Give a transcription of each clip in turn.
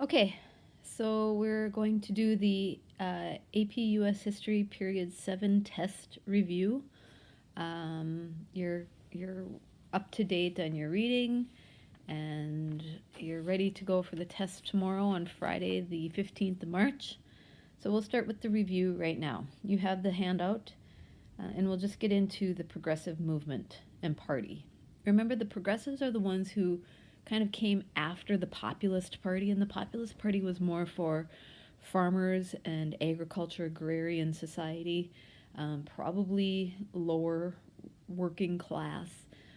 Okay, so we're going to do the AP US History Period 7 test review. You're up to date on your reading and you're ready to go for the test tomorrow on Friday, the 15th of March. So we'll start with the review right now. You have the handout, and we'll just get into the progressive movement and party. Remember, the progressives are the ones who kind of came after the Populist Party, and the Populist Party was more for farmers and agriculture, agrarian society, probably lower working class.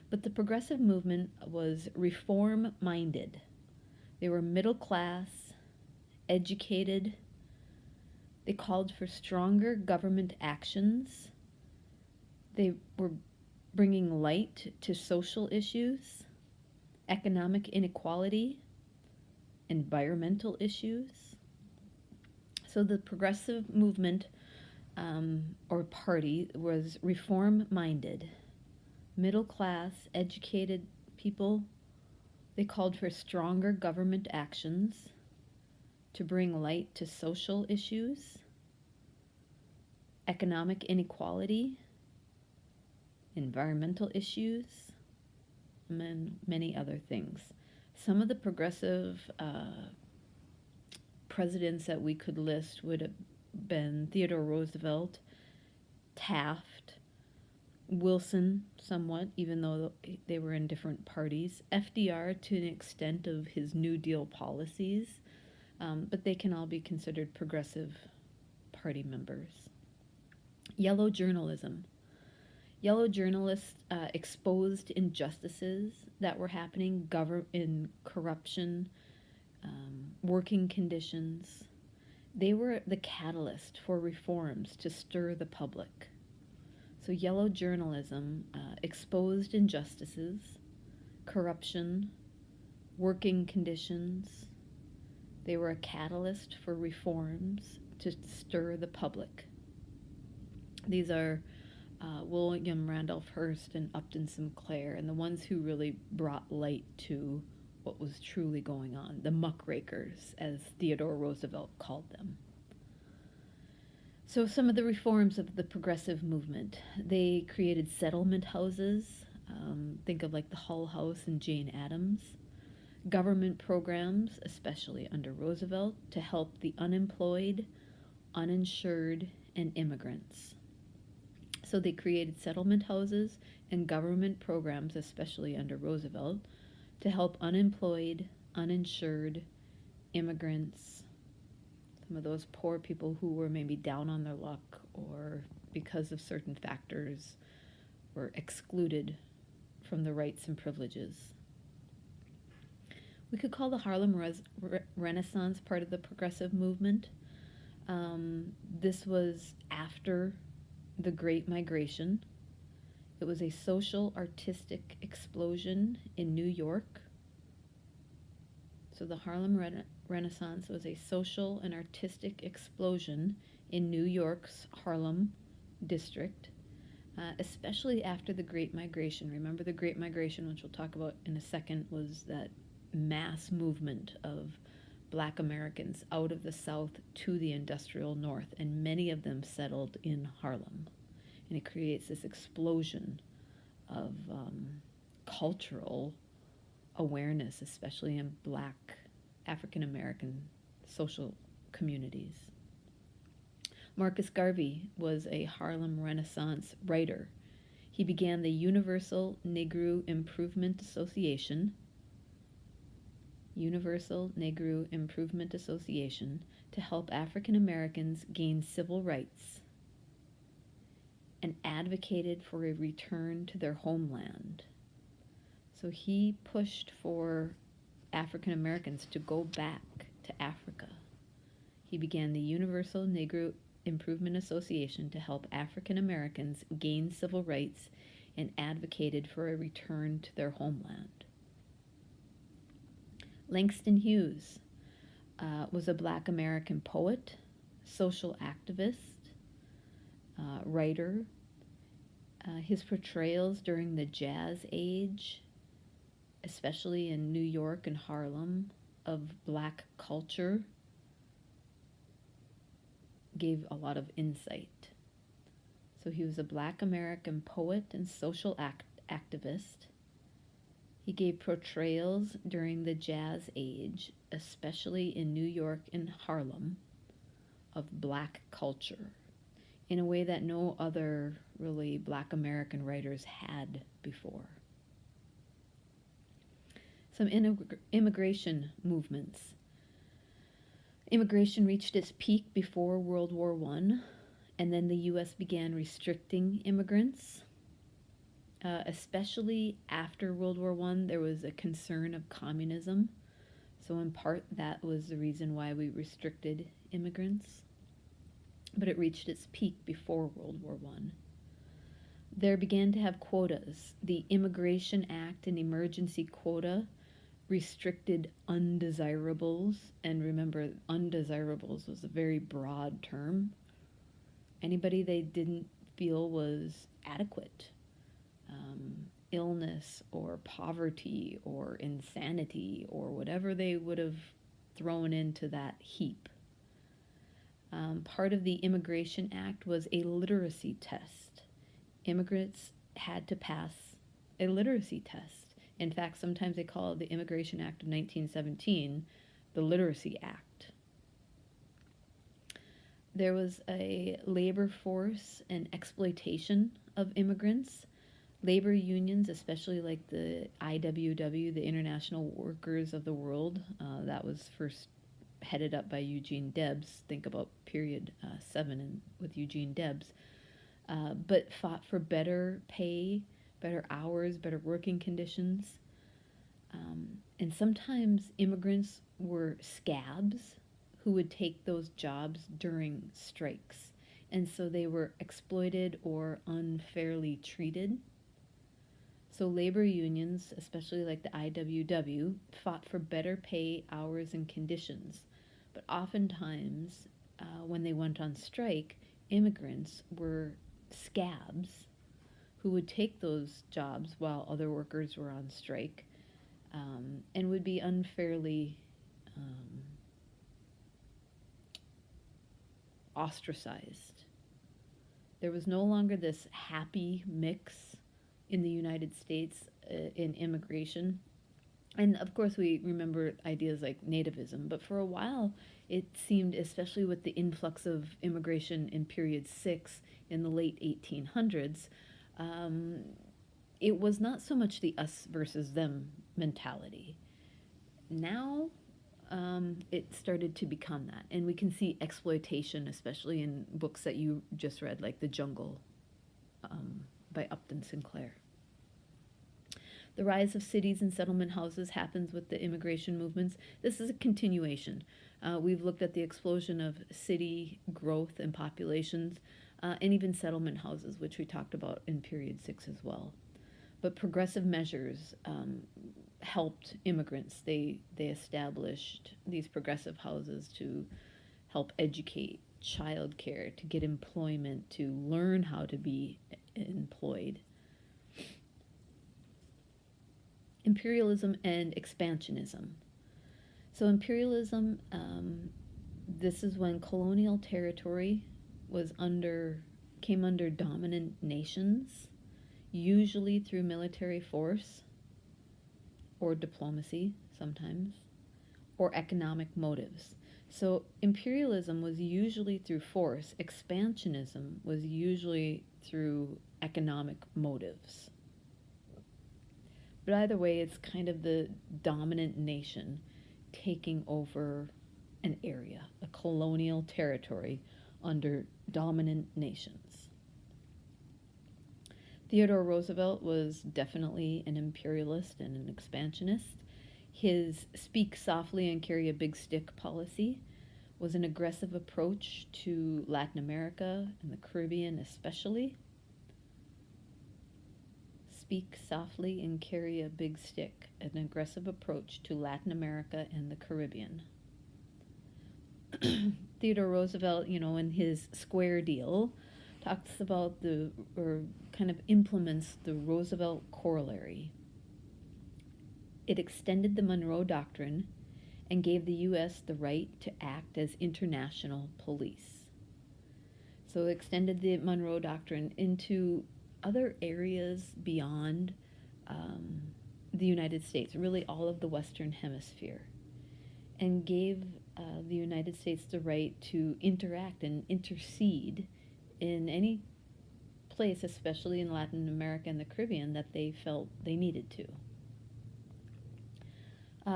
But the progressive movement was reform minded. They were middle class, educated. They called for stronger government actions. They were bringing light to social issues, economic inequality, environmental issues. So the progressive movement or party was reform minded, middle class, educated people. They called for stronger government actions to bring light to social issues, economic inequality, environmental issues, and many other things. Some of the progressive presidents that we could list would have been Theodore Roosevelt, Taft, Wilson, somewhat, even though they were in different parties, FDR to an extent of his New Deal policies, but they can all be considered progressive party members. Yellow journalism. Yellow journalists exposed injustices that were happening in corruption, working conditions. They were the catalyst for reforms to stir the public. So, yellow journalism exposed injustices, corruption, working conditions. They were a catalyst for reforms to stir the public. These are William Randolph Hearst and Upton Sinclair, and the ones who really brought light to what was truly going on, the muckrakers, as Theodore Roosevelt called them. So some of the reforms of the progressive movement, they created settlement houses, think of like the Hull House and Jane Addams, government programs, especially under Roosevelt, to help the unemployed, uninsured, and immigrants. So they created settlement houses and government programs, especially under Roosevelt, to help unemployed, uninsured, immigrants, some of those poor people who were maybe down on their luck or because of certain factors were excluded from the rights and privileges. We could call the Harlem Renaissance part of the progressive movement. This was after the Great Migration. It was a social artistic explosion in New York. So the Harlem Renaissance was a social and artistic explosion in New York's Harlem district, especially after the Great Migration. Remember, the Great Migration, which we'll talk about in a second, was that mass movement of Black Americans out of the South to the industrial North, and many of them settled in Harlem. And it creates this explosion of cultural awareness, especially in Black African American social communities. Marcus Garvey was a Harlem Renaissance writer. He began the Universal Negro Improvement Association, to help African Americans gain civil rights and advocated for a return to their homeland. So he pushed for African Americans to go back to Africa. He began the Universal Negro Improvement Association to help African Americans gain civil rights and advocated for a return to their homeland. Langston Hughes was a Black American poet, social activist, writer. His portrayals during the Jazz Age, especially in New York and Harlem, of Black black culture gave a lot of insight. So he was a black American poet and social activist. He gave portrayals during the Jazz Age, especially in New York and Harlem, of black culture in a way that no other really black American writers had before. Some immigration movements. Immigration reached its peak before World War I, and then the U.S. began restricting immigrants. Especially after World War I, there was a concern of communism. So in part, that was the reason why we restricted immigrants. But it reached its peak before World War I. There began to have quotas. The Immigration Act and emergency quota restricted undesirables. And remember, undesirables was a very broad term. Anybody they didn't feel was adequate. Illness or poverty or insanity or whatever they would have thrown into that heap. Part of the Immigration Act was a literacy test. Immigrants had to pass a literacy test. In fact, sometimes they call the Immigration Act of 1917 the Literacy Act. There was a labor force and exploitation of immigrants. Labor unions, especially like the IWW, the International Workers of the World, that was first headed up by Eugene Debs. Think about period 7 with Eugene Debs. But fought for better pay, better hours, better working conditions. And sometimes immigrants were scabs who would take those jobs during strikes. And so they were exploited or unfairly treated. So labor unions, especially like the IWW, fought for better pay, hours, and conditions. But oftentimes, when they went on strike, immigrants were scabs who would take those jobs while other workers were on strike, and would be unfairly ostracized. There was no longer this happy mix in the United States in immigration. And of course, we remember ideas like nativism, but for a while, it seemed, especially with the influx of immigration in period 6 in the late 1800s, it was not so much the us versus them mentality. Now, it started to become that. And we can see exploitation, especially in books that you just read, like The Jungle by Upton Sinclair. The rise of cities and settlement houses happens with the immigration movements. This is a continuation. We've looked at the explosion of city growth and populations, and even settlement houses, which we talked about in period 6 as well. But progressive measures helped immigrants. They established these progressive houses to help educate, childcare, to get employment, to learn how to be employed. Imperialism and expansionism. So imperialism, this is when colonial territory came under dominant nations, usually through military force or diplomacy sometimes, or economic motives. So imperialism was usually through force. Expansionism was usually through economic motives. But either way, it's kind of the dominant nation taking over an area, a colonial territory under dominant nations. Theodore Roosevelt was definitely an imperialist and an expansionist. His speak softly and carry a big stick policy was an aggressive approach to Latin America and the Caribbean especially. Speak softly and carry a big stick, an aggressive approach to Latin America and the Caribbean. Theodore Roosevelt, in his Square Deal, talks about kind of implements the Roosevelt Corollary. It extended the Monroe Doctrine and gave the U.S. the right to act as international police. So it extended the Monroe Doctrine into other areas beyond the United States, really all of the Western Hemisphere, and gave the United States the right to interact and intercede in any place, especially in Latin America and the Caribbean, that they felt they needed to.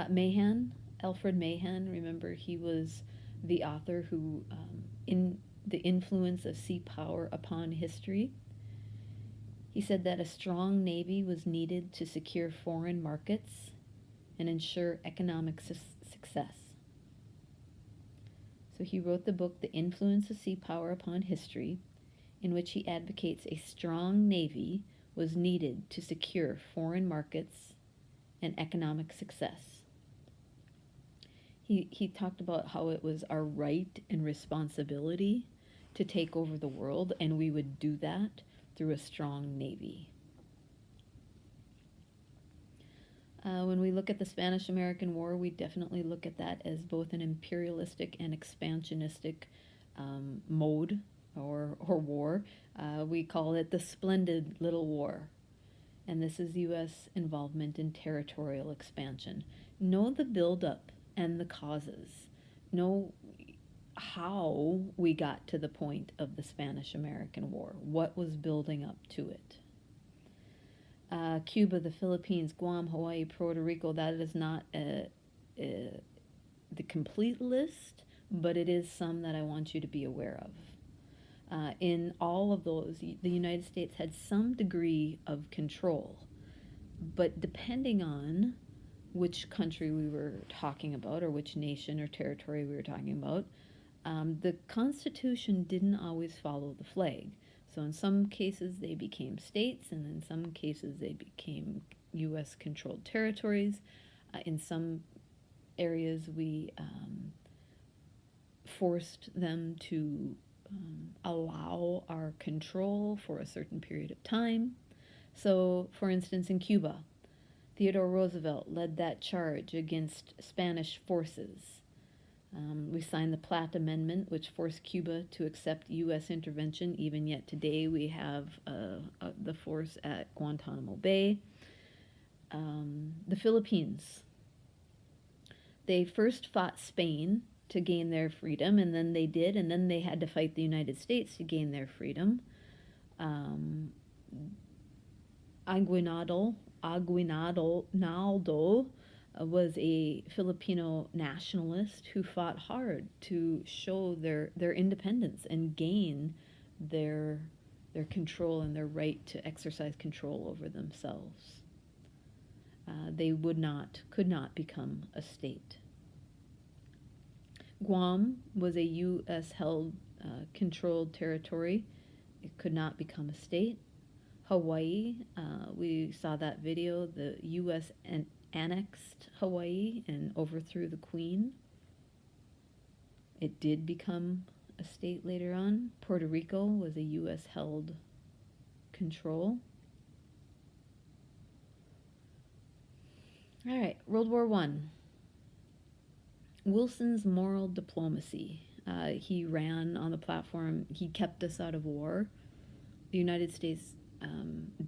Mahan, Alfred Mahan, remember he was the author who, in the influence of sea power upon history, he said that a strong navy was needed to secure foreign markets and ensure economic success. So he wrote the book, The Influence of Sea Power Upon History, in which he advocates a strong navy was needed to secure foreign markets and economic success. He talked about how it was our right and responsibility to take over the world, and we would do that through a strong navy. When we look at the Spanish-American War, we definitely look at that as both an imperialistic and expansionistic mode or war. We call it the Splendid Little War. And this is U.S. involvement in territorial expansion. Know the buildup and the causes. Know how we got to the point of the Spanish-American War. What was building up to it? Cuba, the Philippines, Guam, Hawaii, Puerto Rico, that is not the complete list, but it is some that I want you to be aware of. In all of those, the United States had some degree of control, but depending on which country we were talking about, or which nation or territory we were talking about, the Constitution didn't always follow the flag. So in some cases they became states, and in some cases they became U.S. controlled territories. In some areas we forced them to allow our control for a certain period of time. So, for instance, in Cuba, Theodore Roosevelt led that charge against Spanish forces. We signed the Platt Amendment, which forced Cuba to accept U.S. intervention. Even yet today, we have the force at Guantanamo Bay. The Philippines. They first fought Spain to gain their freedom, and then they did, and then they had to fight the United States to gain their freedom. Aguinaldo was a Filipino nationalist who fought hard to show their independence and gain their control and their right to exercise control over themselves. They could not become a state. Guam was a U.S. held controlled territory. It could not become a state. Hawaii, we saw that video, the U.S. annexed Hawaii and overthrew the Queen. It did become a state later on. Puerto Rico was a U.S. held control. All right, World War I. Wilson's moral diplomacy. He ran on the platform, he kept us out of war. The United States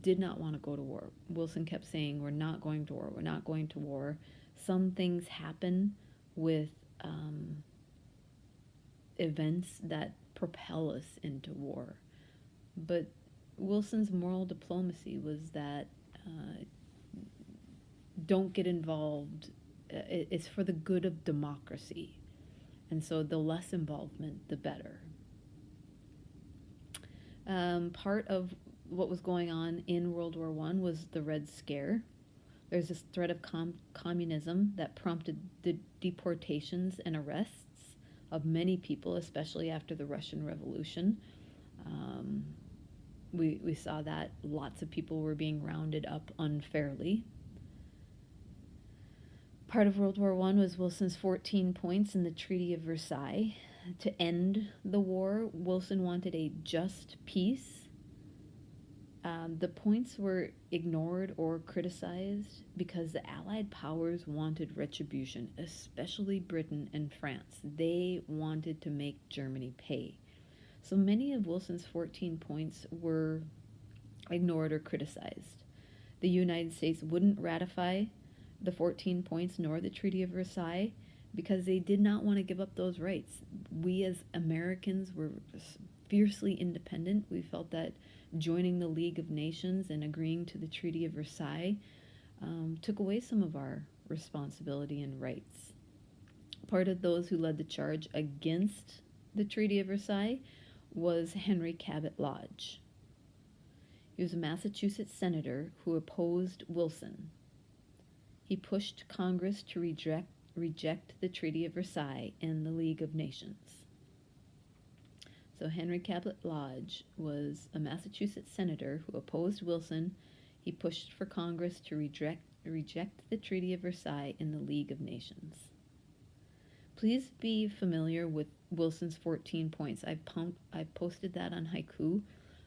did not want to go to war. Wilson kept saying, we're not going to war, we're not going to war. Some things happen with events that propel us into war. But Wilson's moral diplomacy was that don't get involved. It's for the good of democracy. And so the less involvement, the better. Part of what was going on in World War I was the Red Scare. There's this threat of communism that prompted the deportations and arrests of many people, especially after the Russian Revolution. We saw that lots of people were being rounded up unfairly. Part of World War I was Wilson's 14 points in the Treaty of Versailles. To end the war, Wilson wanted a just peace. The points were ignored or criticized because the Allied powers wanted retribution, especially Britain and France. They wanted to make Germany pay. So many of Wilson's 14 points were ignored or criticized. The United States wouldn't ratify the 14 points nor the Treaty of Versailles because they did not want to give up those rights. We as Americans were fiercely independent. We felt that joining the League of Nations and agreeing to the Treaty of Versailles took away some of our responsibility and rights. Part of those who led the charge against the Treaty of Versailles was Henry Cabot Lodge. He was a Massachusetts senator who opposed Wilson. He pushed Congress to reject the Treaty of Versailles and the League of Nations. So Henry Cabot Lodge was a Massachusetts senator who opposed Wilson. He pushed for Congress to reject the Treaty of Versailles and the League of Nations. Please be familiar with Wilson's 14 points. I posted that on Haiku.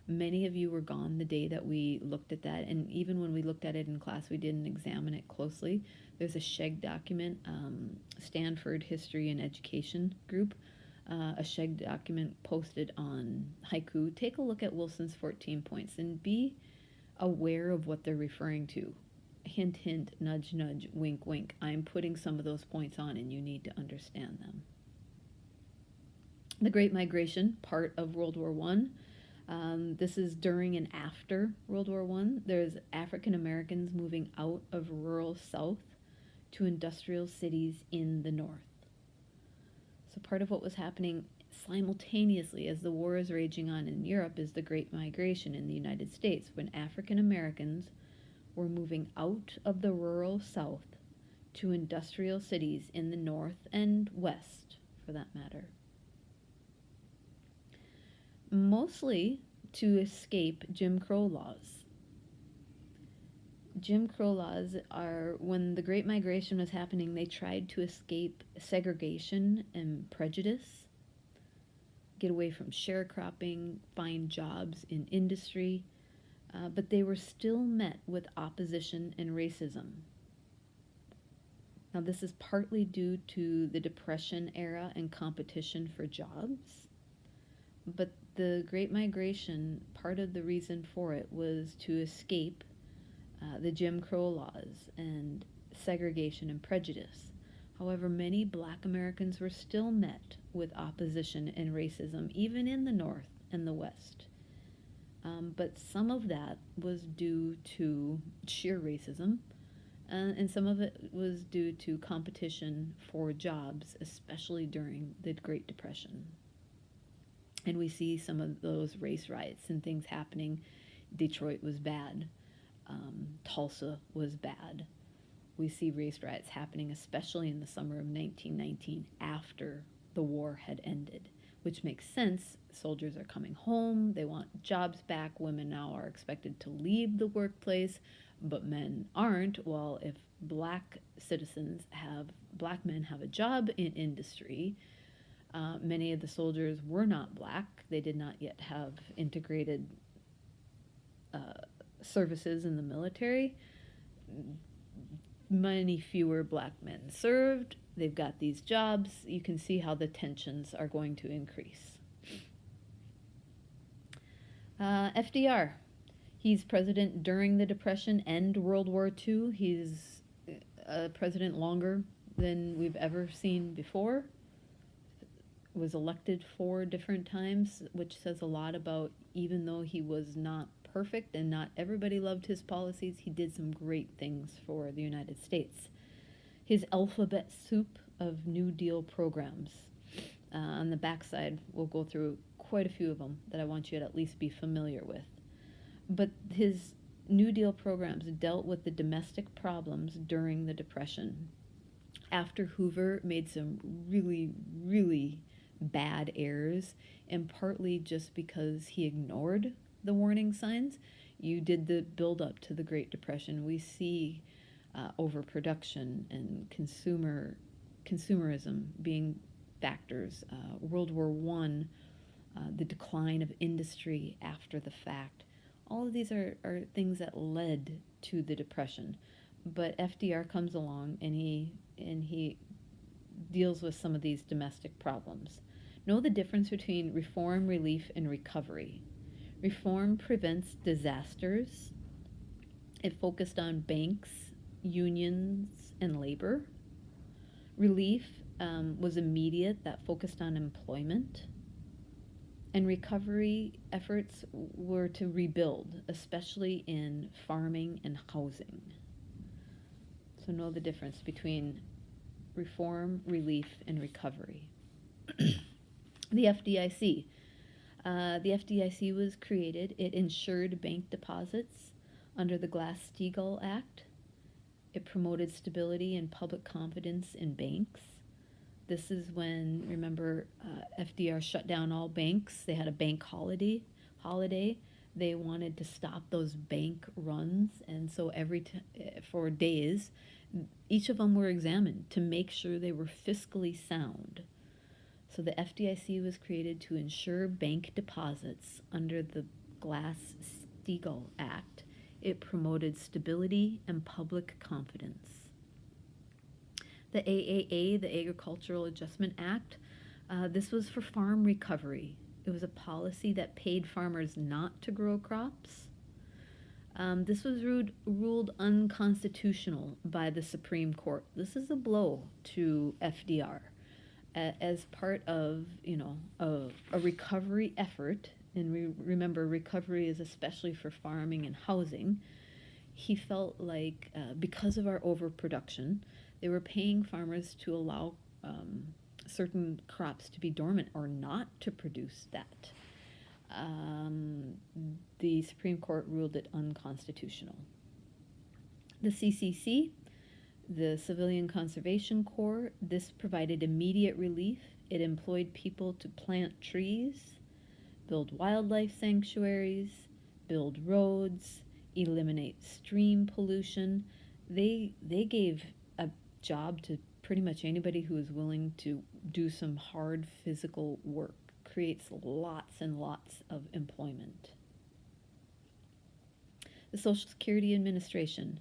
Many of you were gone the day that we looked at that, and even when we looked at it in class, we didn't examine it closely. There's a SHEG document, Stanford History and Education Group, a SHEG document posted on Haiku. Take a look at Wilson's 14 points and be aware of what they're referring to. Hint, hint, nudge, nudge, wink, wink. I'm putting some of those points on and you need to understand them. The Great Migration, part of World War I. This is during and after World War I. There's African Americans moving out of rural South to industrial cities in the North. So part of what was happening simultaneously as the war is raging on in Europe is the Great Migration in the United States, when African Americans were moving out of the rural South to industrial cities in the North and West, for that matter. Mostly to escape Jim Crow laws. Jim Crow laws are, when the Great Migration was happening, they tried to escape segregation and prejudice, get away from sharecropping, find jobs in industry, but they were still met with opposition and racism. Now, this is partly due to the Depression era and competition for jobs, but the Great Migration, part of the reason for it was to escape the Jim Crow laws and segregation and prejudice. However, many Black Americans were still met with opposition and racism, even in the North and the West. But some of that was due to sheer racism, and some of it was due to competition for jobs, especially during the Great Depression. And we see some of those race riots and things happening. Detroit was bad. Tulsa was bad. We see race riots happening, especially in the summer of 1919, after the war had ended, which makes sense. Soldiers are coming home. They want jobs back. Women now are expected to leave the workplace, but men aren't. Well, if black men have a job in industry, many of the soldiers were not black. They did not yet have integrated services in the military. Many fewer black men served. They've got these jobs. You can see how the tensions are going to increase. FDR. He's president during the Depression and World War II. He's a president longer than we've ever seen before. Was elected 4 different times, which says a lot about, even though he was not perfect and not everybody loved his policies, he did some great things for the United States. His alphabet soup of New Deal programs. On the backside, we'll go through quite a few of them that I want you to at least be familiar with. But his New Deal programs dealt with the domestic problems during the Depression. After Hoover made some really, really bad errors, and partly just because he ignored the warning signs, you did the build up to the Great Depression. We see overproduction and consumerism being factors. World War I, the decline of industry after the fact. All of these are things that led to the Depression. But FDR comes along and he deals with some of these domestic problems. Know the difference between reform, relief, and recovery. Reform prevents disasters. It focused on banks, unions, and labor. Relief was immediate, that focused on employment. And recovery efforts were to rebuild, especially in farming and housing. So know the difference between reform, relief, and recovery. The FDIC. The FDIC was created. It insured bank deposits under the Glass-Steagall Act. It promoted stability and public confidence in banks. This is when, remember, FDR shut down all banks. They had a bank holiday. They wanted to stop those bank runs, and so for days, each of them were examined to make sure they were fiscally sound. So the FDIC was created to ensure bank deposits under the Glass-Steagall Act. It promoted stability and public confidence. The AAA, the Agricultural Adjustment Act, this was for farm recovery. It was a policy that paid farmers not to grow crops. This was ruled unconstitutional by the Supreme Court. This is a blow to FDR. As part of, a recovery effort, and remember, recovery is especially for farming and housing, he felt like because of our overproduction, they were paying farmers to allow certain crops to be dormant or not to produce that. The Supreme Court ruled it unconstitutional. The CCC, the Civilian Conservation Corps, this provided immediate relief. It employed people to plant trees, build wildlife sanctuaries, build roads, eliminate stream pollution. They gave a job to pretty much anybody who is willing to do some hard physical work. Creates lots and lots of employment. The Social Security Administration.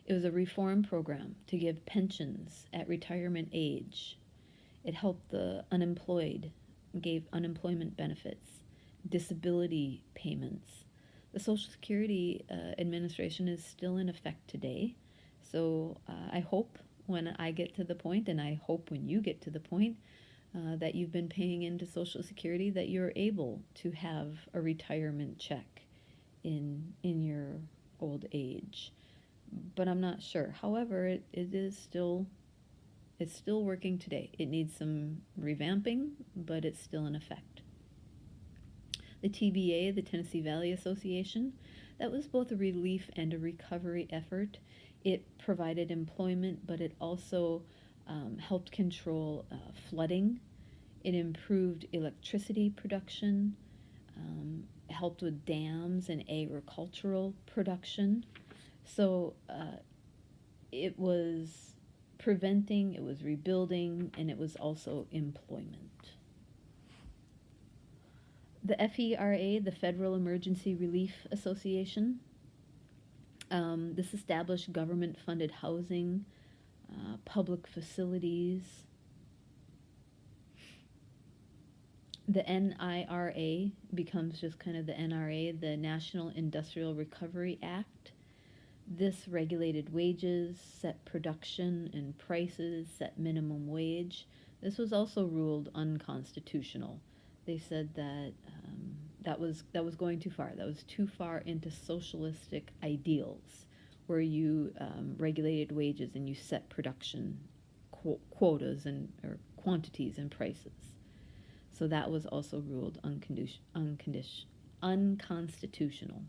It was a reform program to give pensions at retirement age. It helped the unemployed, gave unemployment benefits, disability payments. The Social Security Administration is still in effect today. So I hope when I get to the point, and I hope when you get to the point, that you've been paying into Social Security, that you're able to have a retirement check in your old age. But I'm not sure. However, it's still working today. It needs some revamping, but it's still in effect. The TVA, the Tennessee Valley Association, that was both a relief and a recovery effort. It provided employment, but it also helped control flooding. It improved electricity production, helped with dams and agricultural production. So it was preventing, it was rebuilding, and it was also employment. The FERA, the Federal Emergency Relief Association, this established government-funded housing, public facilities. The NIRA becomes just kind of the NRA, the National Industrial Recovery Act. This regulated wages, set production and prices, set minimum wage. This was also ruled unconstitutional. They said that that was going too far. That was too far into socialistic ideals, where you regulated wages and you set production quotas or quantities and prices. So that was also ruled unconstitutional.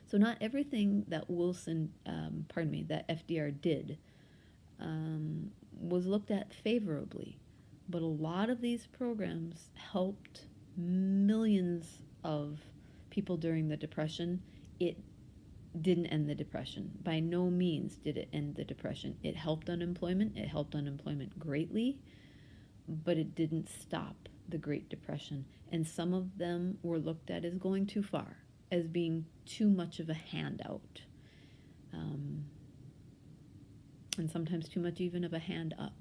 So not everything that that FDR did was looked at favorably, but a lot of these programs helped millions of people during the Depression. It didn't end the Depression. By no means did it end the Depression. It helped unemployment. It helped unemployment greatly, but it didn't stop the Great Depression. And some of them were looked at as going too far. as being too much of a handout, and sometimes too much even of a hand up.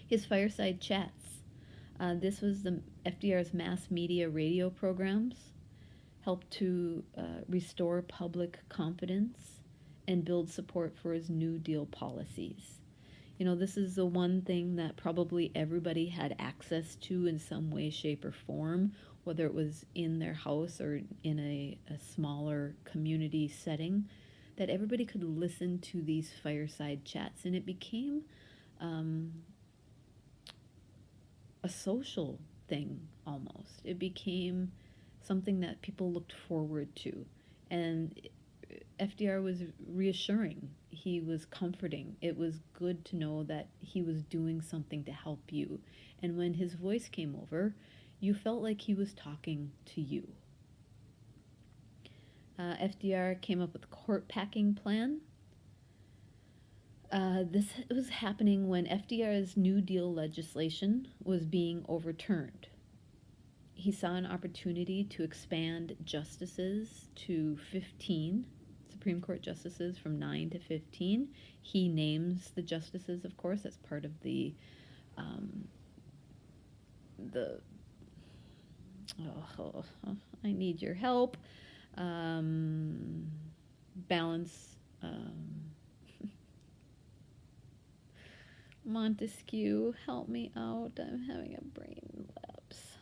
His fireside chats. This was the FDR's mass media radio programs, helped to restore public confidence and build support for his New Deal policies. You know, this is the one thing that probably everybody had access to in some way, shape, or form, whether it was in their house or in a smaller community setting, that everybody could listen to these fireside chats. And it became a social thing almost. It became something that people looked forward to. And FDR was reassuring. He was comforting. It was good to know that he was doing something to help you. And when his voice came over, you felt like he was talking to you. FDR came up with a court packing plan. This was happening when FDR's New Deal legislation was being overturned. He saw an opportunity to expand justices to 15, Supreme Court justices from 9 to 15. He names the justices, of course, as part of the I need your help. Balance. Montesquieu, help me out. I'm having a brain lapse.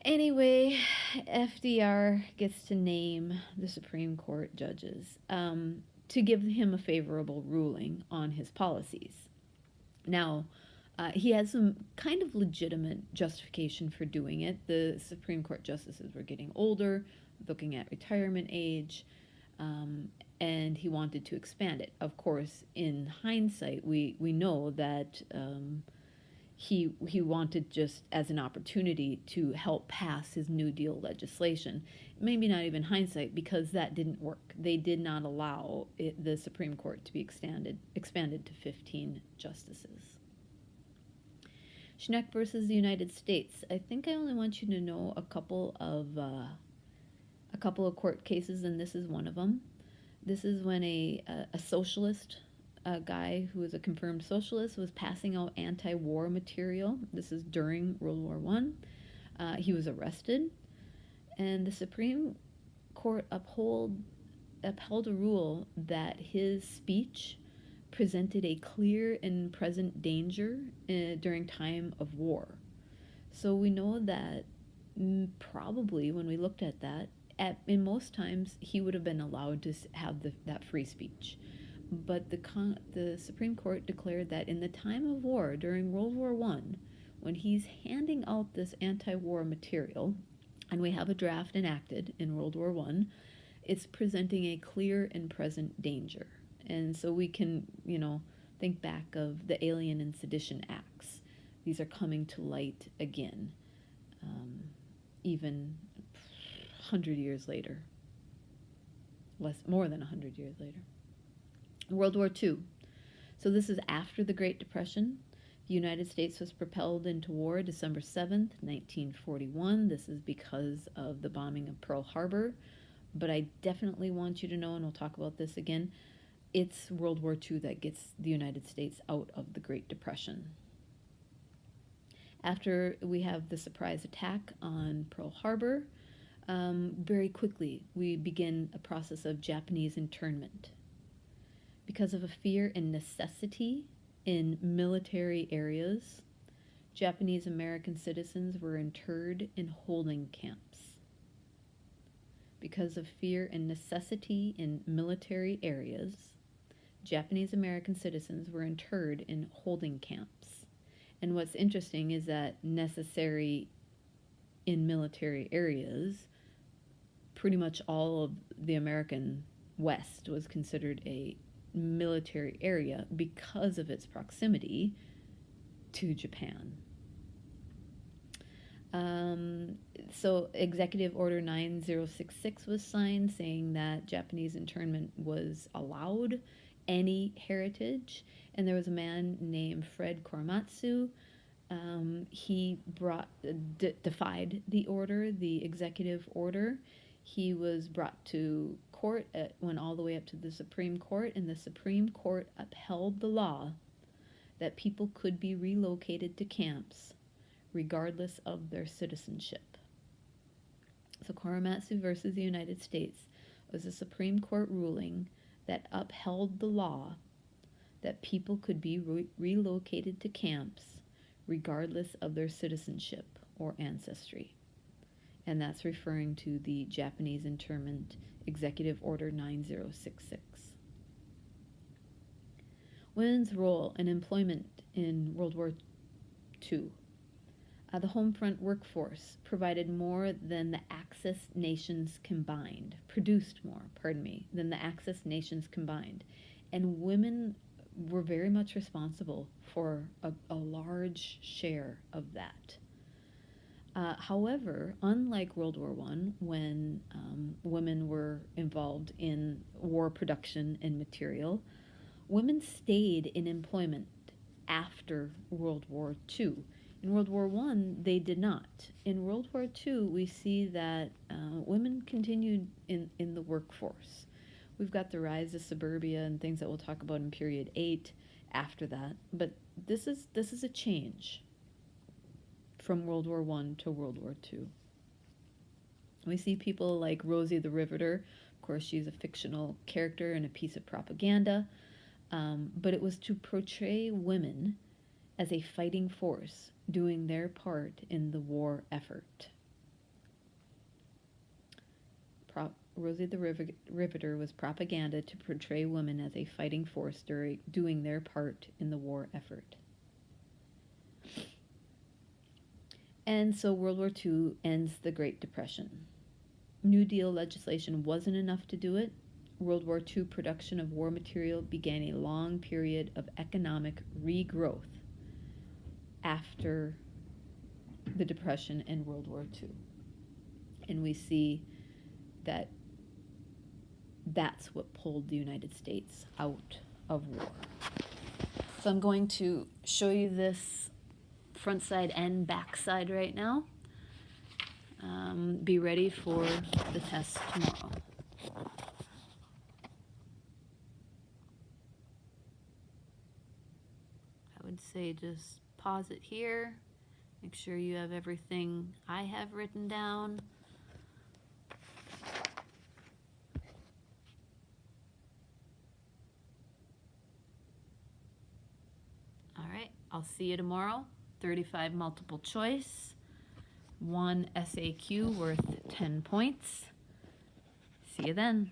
Anyway, FDR gets to name the Supreme Court judges to give him a favorable ruling on his policies. Now, he has some kind of legitimate justification for doing it. The Supreme Court justices were getting older, looking at retirement age, and he wanted to expand it. Of course, in hindsight, we know that he wanted just as an opportunity to help pass his New Deal legislation. Maybe not even hindsight, because that didn't work. They did not allow the Supreme Court to be expanded to 15 justices. Schneck versus the United States. I think I only want you to know a couple of court cases, and this is one of them. This is when a socialist, a guy who was a confirmed socialist, was passing out anti-war material. This is during World War I. He was arrested, and the Supreme Court upheld a rule that his speech presented a clear and present danger during time of war. So we know that probably when we looked at that, in most times he would have been allowed to have that free speech. But the Supreme Court declared that in the time of war, during World War I, when he's handing out this anti-war material, and we have a draft enacted in World War I, it's presenting a clear and present danger. And so we can, think back of the Alien and Sedition Acts. These are coming to light again, even 100 years later. More than 100 years later. World War II. So this is after the Great Depression. The United States was propelled into war December 7th, 1941. This is because of the bombing of Pearl Harbor. But I definitely want you to know, and we'll talk about this again, it's World War II that gets the United States out of the Great Depression. After we have the surprise attack on Pearl Harbor, very quickly we begin a process of Japanese internment. Because of a fear and necessity in military areas, Japanese American citizens were interred in holding camps. Because of fear and necessity in military areas, Japanese American citizens were interred in holding camps. And what's interesting is that necessary in military areas, pretty much all of the American West was considered a military area because of its proximity to Japan. So Executive Order 9066 was signed, saying that Japanese internment was allowed, any heritage, and there was a man named Fred Korematsu He defied the order, the executive order. He was brought to court, went all the way up to the Supreme Court, and the Supreme Court upheld the law that people could be relocated to camps regardless of their citizenship. So Korematsu versus the United States was a Supreme Court ruling that upheld the law that people could be relocated to camps regardless of their citizenship or ancestry. And that's referring to the Japanese internment Executive Order 9066. Women's role in employment in World War II. The home front workforce provided more than the Axis nations combined, produced more, than the Axis nations combined. And women were very much responsible for a large share of that. However, unlike World War I, when women were involved in war production and material, women stayed in employment after World War II. In World War I, they did not. In World War II, we see that women continued in the workforce. We've got the rise of suburbia and things that we'll talk about in period 8 after that. But this is a change from World War I to World War II. We see people like Rosie the Riveter. Of course, she's a fictional character and a piece of propaganda. But it was to portray women as a fighting force doing their part in the war effort. Rosie the Riveter was propaganda to portray women as a fighting force doing their part in the war effort. And so World War II ends the Great Depression. New Deal legislation wasn't enough to do it. World War II production of war material began a long period of economic regrowth after the Depression and World War II. And we see that that's what pulled the United States out of war. So I'm going to show you this front side and back side right now. Be ready for the test tomorrow. I would say just pause it here. Make sure you have everything I have written down. All right, I'll see you tomorrow. 35 multiple choice, 1 SAQ worth 10 points. See you then.